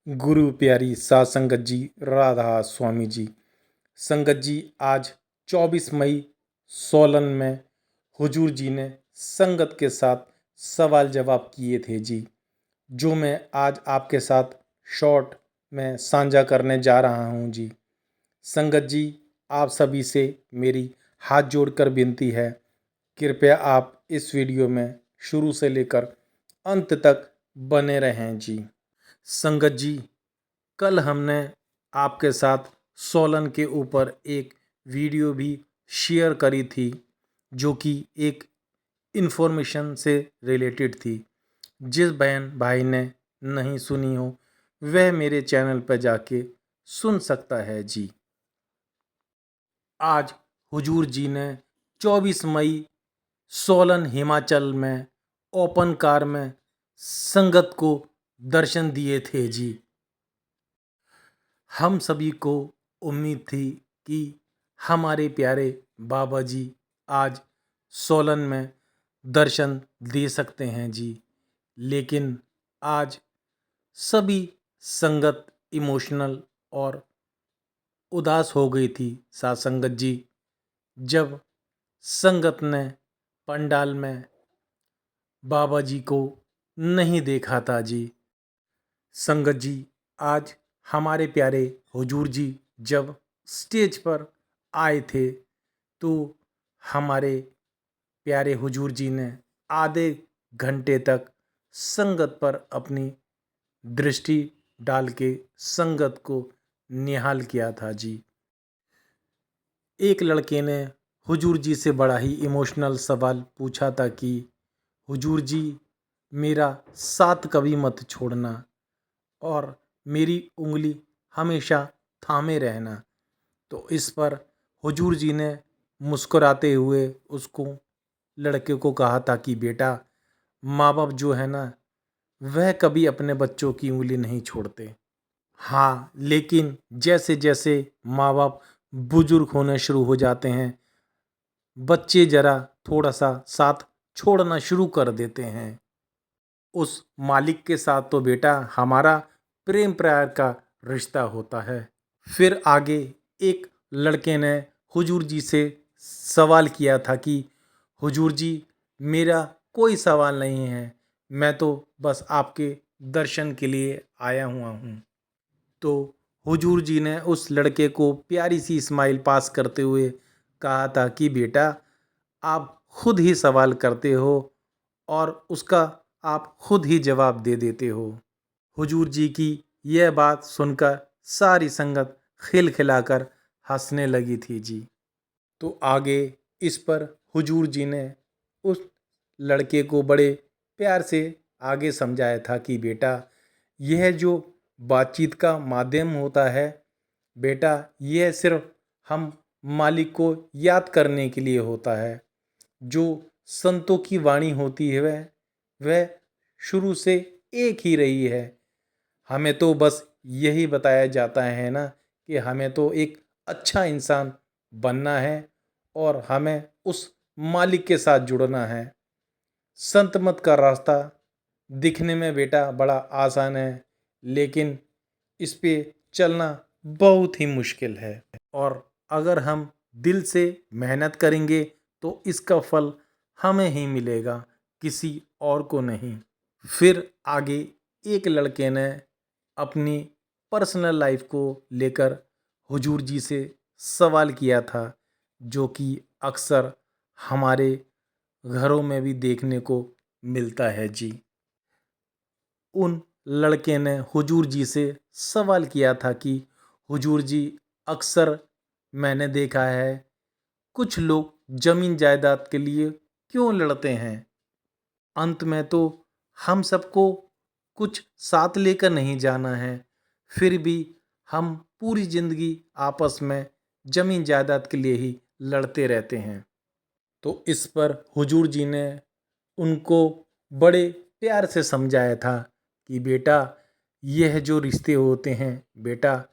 गुरु प्यारी सात संगत जी, राधा स्वामी जी। संगत जी, आज 24 मई सोलन में हुजूर जी ने संगत के साथ सवाल जवाब किए थे जी, जो मैं आज आपके साथ शॉर्ट में साझा करने जा रहा हूं जी। संगत जी, आप सभी से मेरी हाथ जोड़कर विनती है, कृपया आप इस वीडियो में शुरू से लेकर अंत तक बने रहें जी। संगत जी, कल हमने आपके साथ सोलन के ऊपर एक वीडियो भी शेयर करी थी, जो कि एक इन्फॉर्मेशन से रिलेटेड थी। जिस बहन भाई ने नहीं सुनी हो वह मेरे चैनल पर जाके सुन सकता है जी। आज हुजूर जी ने 24 मई सोलन हिमाचल में ओपन कार में संगत को दर्शन दिए थे जी। हम सभी को उम्मीद थी कि हमारे प्यारे बाबा जी आज सोलन में दर्शन दे सकते हैं जी, लेकिन आज सभी संगत इमोशनल और उदास हो गई थी साथ संगत जी, जब संगत ने पंडाल में बाबा जी को नहीं देखा था जी। संगत जी, आज हमारे प्यारे हुजूर जी जब स्टेज पर आए थे तो हमारे प्यारे हुजूर जी ने आधे घंटे तक संगत पर अपनी दृष्टि डाल के संगत को निहाल किया था जी। एक लड़के ने हुजूर जी से बड़ा ही इमोशनल सवाल पूछा था कि हुजूर जी, मेरा साथ कभी मत छोड़ना और मेरी उंगली हमेशा थामे रहना। तो इस पर हुजूर जी ने मुस्कुराते हुए उसको लड़के को कहा था कि बेटा, माँ बाप जो है ना, वह कभी अपने बच्चों की उंगली नहीं छोड़ते। हाँ, लेकिन जैसे जैसे माँ बाप बुजुर्ग होने शुरू हो जाते हैं, बच्चे जरा थोड़ा सा साथ छोड़ना शुरू कर देते हैं। उस मालिक के साथ तो बेटा हमारा प्रेम प्यार का रिश्ता होता है। फिर आगे एक लड़के ने हुजूर जी से सवाल किया था कि हुजूर जी, मेरा कोई सवाल नहीं है, मैं तो बस आपके दर्शन के लिए आया हुआ हूँ। तो हुजूर जी ने उस लड़के को प्यारी सी स्माइल पास करते हुए कहा था कि बेटा, आप खुद ही सवाल करते हो और उसका आप खुद ही जवाब दे देते हो। हुजूर जी की यह बात सुनकर सारी संगत खिलखिलाकर हंसने लगी थी जी। तो आगे इस पर हुजूर जी ने उस लड़के को बड़े प्यार से आगे समझाया था कि बेटा, यह जो बातचीत का माध्यम होता है बेटा, यह सिर्फ हम मालिक को याद करने के लिए होता है। जो संतों की वाणी होती है वह शुरू से एक ही रही है। हमें तो बस यही बताया जाता है ना कि हमें तो एक अच्छा इंसान बनना है और हमें उस मालिक के साथ जुड़ना है। संत मत का रास्ता दिखने में बेटा बड़ा आसान है, लेकिन इस पे चलना बहुत ही मुश्किल है। और अगर हम दिल से मेहनत करेंगे तो इसका फल हमें ही मिलेगा, किसी और को नहीं। फिर आगे एक लड़के ने अपनी पर्सनल लाइफ को लेकर हुजूर जी से सवाल किया था, जो कि अक्सर हमारे घरों में भी देखने को मिलता है जी। उन लड़के ने हुजूर जी से सवाल किया था कि हुजूर जी, अक्सर मैंने देखा है कुछ लोग जमीन जायदाद के लिए क्यों लड़ते हैं। अंत में तो हम सबको कुछ साथ लेकर नहीं जाना है, फिर भी हम पूरी जिंदगी आपस में जमीन जायदाद के लिए ही लड़ते रहते हैं। तो इस पर हुजूर जी ने उनको बड़े प्यार से समझाया था कि बेटा, यह जो रिश्ते होते हैं बेटा,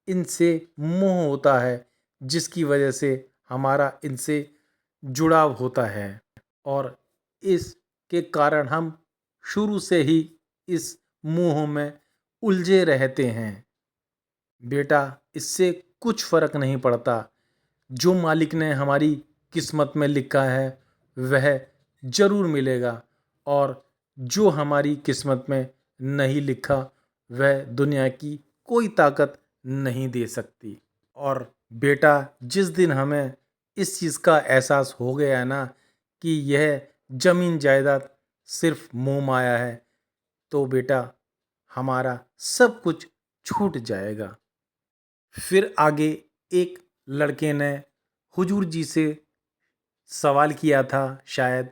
इनसे मोह होता है, जिसकी वजह से हमारा इनसे जुड़ाव होता है और इसके कारण हम शुरू से ही इस मोह में उलझे रहते हैं। बेटा, इससे कुछ फ़र्क नहीं पड़ता। जो मालिक ने हमारी किस्मत में लिखा है वह ज़रूर मिलेगा, और जो हमारी किस्मत में नहीं लिखा वह दुनिया की कोई ताकत नहीं दे सकती। और बेटा, जिस दिन हमें इस चीज़ का एहसास हो गया ना कि यह ज़मीन जायदाद सिर्फ मोह माया है, तो बेटा हमारा सब कुछ छूट जाएगा। फिर आगे एक लड़के ने हुजूर जी से सवाल किया था, शायद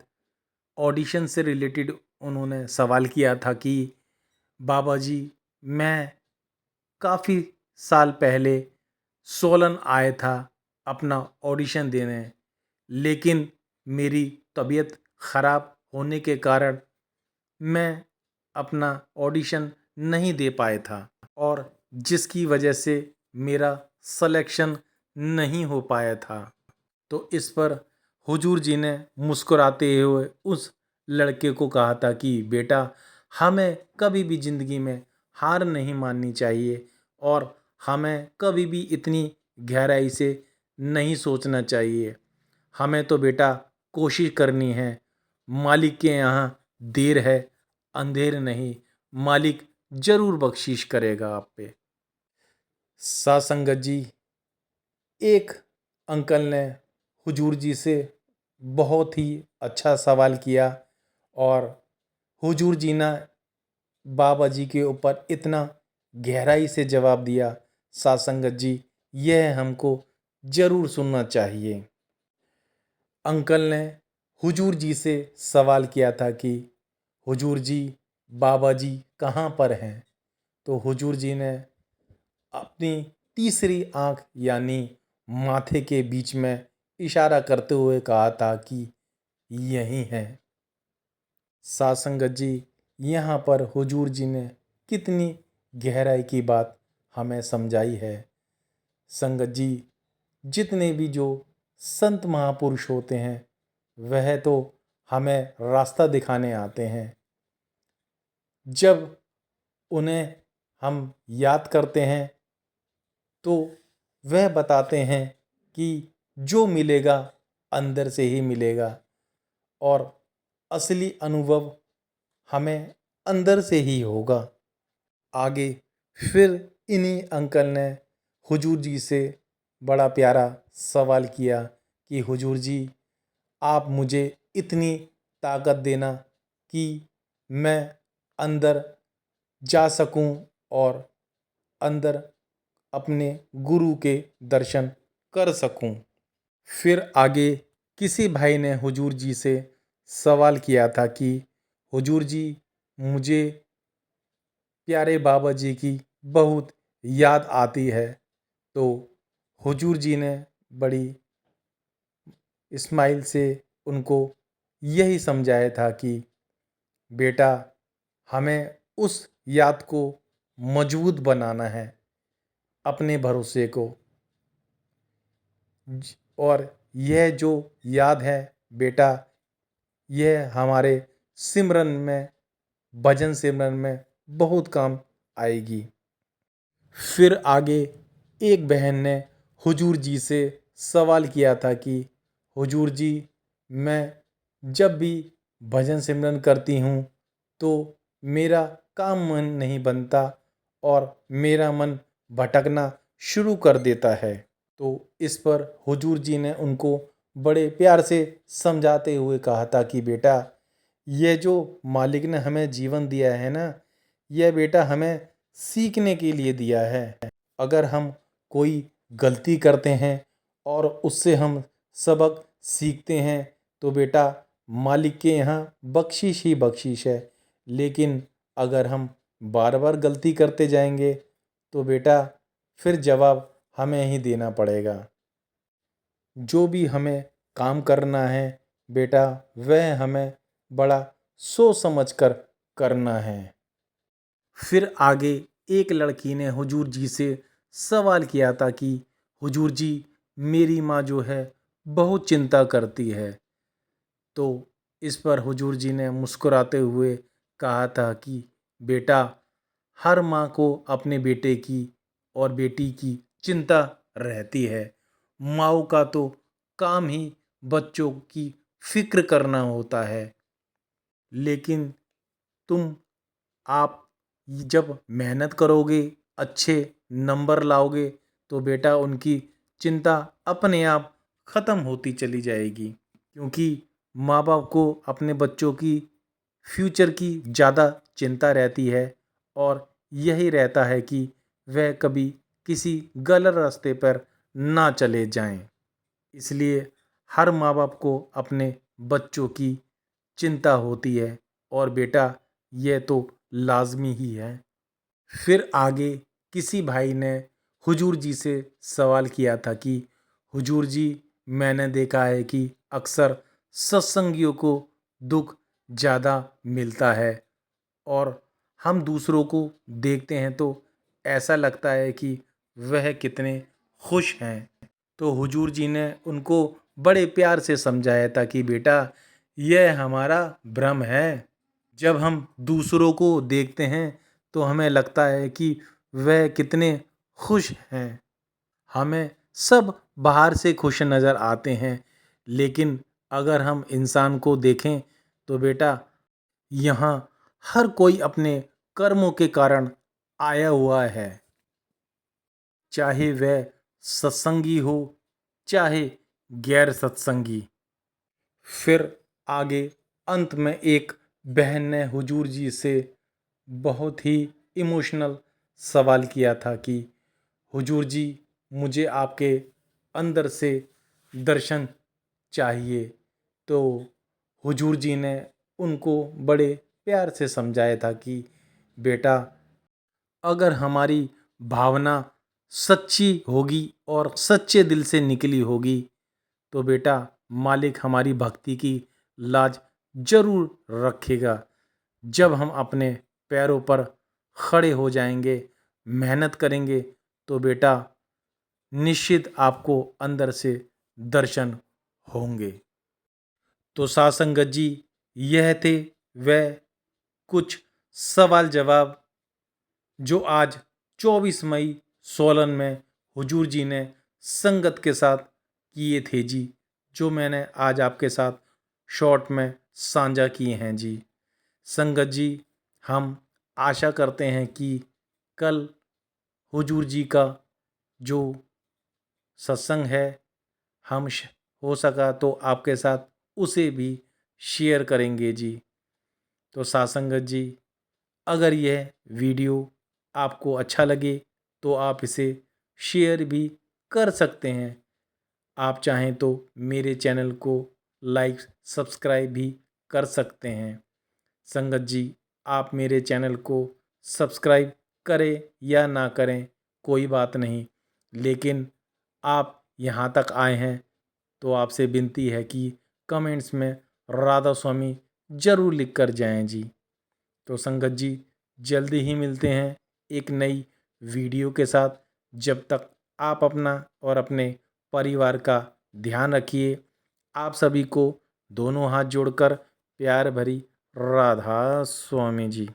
ऑडिशन से रिलेटेड उन्होंने सवाल किया था कि बाबा जी, मैं काफ़ी साल पहले सोलन आया था अपना ऑडिशन देने, लेकिन मेरी तबीयत ख़राब होने के कारण मैं अपना ऑडिशन नहीं दे पाया था, और जिसकी वजह से मेरा सिलेक्शन नहीं हो पाया था। तो इस पर हुजूर जी ने मुस्कुराते हुए उस लड़के को कहा था कि बेटा, हमें कभी भी ज़िंदगी में हार नहीं माननी चाहिए, और हमें कभी भी इतनी गहराई से नहीं सोचना चाहिए। हमें तो बेटा कोशिश करनी है। मालिक के यहाँ देर है, अंधेर नहीं। मालिक ज़रूर बख्शिश करेगा आप पे। साथ संगत जी, एक अंकल ने हुजूर जी से बहुत ही अच्छा सवाल किया, और हुजूर जी ने बाबा जी के ऊपर इतना गहराई से जवाब दिया। साथ संगत जी, यह हमको ज़रूर सुनना चाहिए। अंकल ने हुजूर जी से सवाल किया था कि हुजूर जी, बाबा जी कहाँ पर हैं? तो हुजूर जी ने अपनी तीसरी आंख यानी माथे के बीच में इशारा करते हुए कहा था कि यही हैं। साथ संगत जी, यहाँ पर हुजूर जी ने कितनी गहराई की बात हमें समझाई है। संगत जी, जितने भी जो संत महापुरुष होते हैं वह तो हमें रास्ता दिखाने आते हैं। जब उन्हें हम याद करते हैं तो वह बताते हैं कि जो मिलेगा अंदर से ही मिलेगा, और असली अनुभव हमें अंदर से ही होगा। आगे फिर इन्हीं अंकल ने हुजूर जी से बड़ा प्यारा सवाल किया कि हुजूर जी, आप मुझे इतनी ताकत देना कि मैं अंदर जा सकूं और अंदर अपने गुरु के दर्शन कर सकूं। फिर आगे किसी भाई ने हुजूर जी से सवाल किया था कि हुजूर जी, मुझे प्यारे बाबा जी की बहुत याद आती है। तो हुजूर जी ने बड़ी स्माइल से उनको यही समझाया था कि बेटा, हमें उस याद को मजबूत बनाना है, अपने भरोसे को। और यह जो याद है बेटा, यह हमारे सिमरन में, भजन सिमरन में बहुत काम आएगी। फिर आगे एक बहन ने हुजूर जी से सवाल किया था कि हुजूर जी, मैं जब भी भजन सिमरन करती हूँ तो मेरा काम मन नहीं बनता, और मेरा मन भटकना शुरू कर देता है। तो इस पर हुजूर जी ने उनको बड़े प्यार से समझाते हुए कहा था कि बेटा, यह जो मालिक ने हमें जीवन दिया है ना, यह बेटा हमें सीखने के लिए दिया है। अगर हम कोई गलती करते हैं और उससे हम सबक सीखते हैं तो बेटा मालिक के यहाँ बख्शिश ही बख्शिश है। लेकिन अगर हम बार बार गलती करते जाएंगे तो बेटा फिर जवाब हमें ही देना पड़ेगा। जो भी हमें काम करना है बेटा, वह हमें बड़ा सोच समझ कर करना है। फिर आगे एक लड़की ने हुजूर जी से सवाल किया था कि हुजूर जी, मेरी माँ जो है बहुत चिंता करती है। तो इस पर हुजूर जी ने मुस्कुराते हुए कहा था कि बेटा, हर माँ को अपने बेटे की और बेटी की चिंता रहती है। माँओं का तो काम ही बच्चों की फ़िक्र करना होता है। लेकिन तुम आप जब मेहनत करोगे, अच्छे नंबर लाओगे, तो बेटा उनकी चिंता अपने आप ख़त्म होती चली जाएगी। क्योंकि माँ बाप को अपने बच्चों की फ्यूचर की ज़्यादा चिंता रहती है और यही रहता है कि वह कभी किसी गलत रास्ते पर ना चले जाएं। इसलिए हर माँ बाप को अपने बच्चों की चिंता होती है और बेटा यह तो लाजमी ही है। फिर आगे किसी भाई ने हुजूर जी से सवाल किया था कि हुजूर जी, मैंने देखा है कि अक्सर सत्संगियों को दुख ज़्यादा मिलता है और हम दूसरों को देखते हैं तो ऐसा लगता है कि वह कितने खुश हैं। तो हुजूर जी ने उनको बड़े प्यार से समझाया था कि बेटा, यह हमारा भ्रम है। जब हम दूसरों को देखते हैं तो हमें लगता है कि वह कितने खुश हैं। हमें सब बाहर से खुश नज़र आते हैं, लेकिन अगर हम इंसान को देखें तो बेटा, यहाँ हर कोई अपने कर्मों के कारण आया हुआ है। चाहे वह सत्संगी हो, चाहे गैर सत्संगी। फिर आगे अंत में एक बहन ने हुजूर जी से बहुत ही इमोशनल सवाल किया था कि हुजूर जी, मुझे आपके अंदर से दर्शन चाहिए। तो हुजूर जी ने उनको बड़े प्यार से समझाया था कि बेटा, अगर हमारी भावना सच्ची होगी और सच्चे दिल से निकली होगी तो बेटा, मालिक हमारी भक्ति की लाज जरूर रखेगा। जब हम अपने पैरों पर खड़े हो जाएंगे, मेहनत करेंगे, तो बेटा निश्चित आपको अंदर से दर्शन होंगे। तो साध संगत जी, यह थे वह कुछ सवाल जवाब जो आज 24 मई सोलन में हुजूर जी ने संगत के साथ किए थे जी, जो मैंने आज आपके साथ शॉर्ट में साझा किए हैं जी। संगत जी, हम आशा करते हैं कि कल हुजूर जी का जो सत्संग है, हम हो सका तो आपके साथ उसे भी शेयर करेंगे जी। तो साध संगत जी, अगर यह वीडियो आपको अच्छा लगे तो आप इसे शेयर भी कर सकते हैं। आप चाहें तो मेरे चैनल को लाइक सब्सक्राइब भी कर सकते हैं। संगत जी, आप मेरे चैनल को सब्सक्राइब करें या ना करें, कोई बात नहीं, लेकिन आप यहाँ तक आए हैं तो आपसे विनती है कि कमेंट्स में राधा स्वामी ज़रूर लिख कर जाएं जी। तो संगत जी, जल्दी ही मिलते हैं एक नई वीडियो के साथ। जब तक आप अपना और अपने परिवार का ध्यान रखिए। आप सभी को दोनों हाथ जोड़कर प्यार भरी राधा स्वामी जी।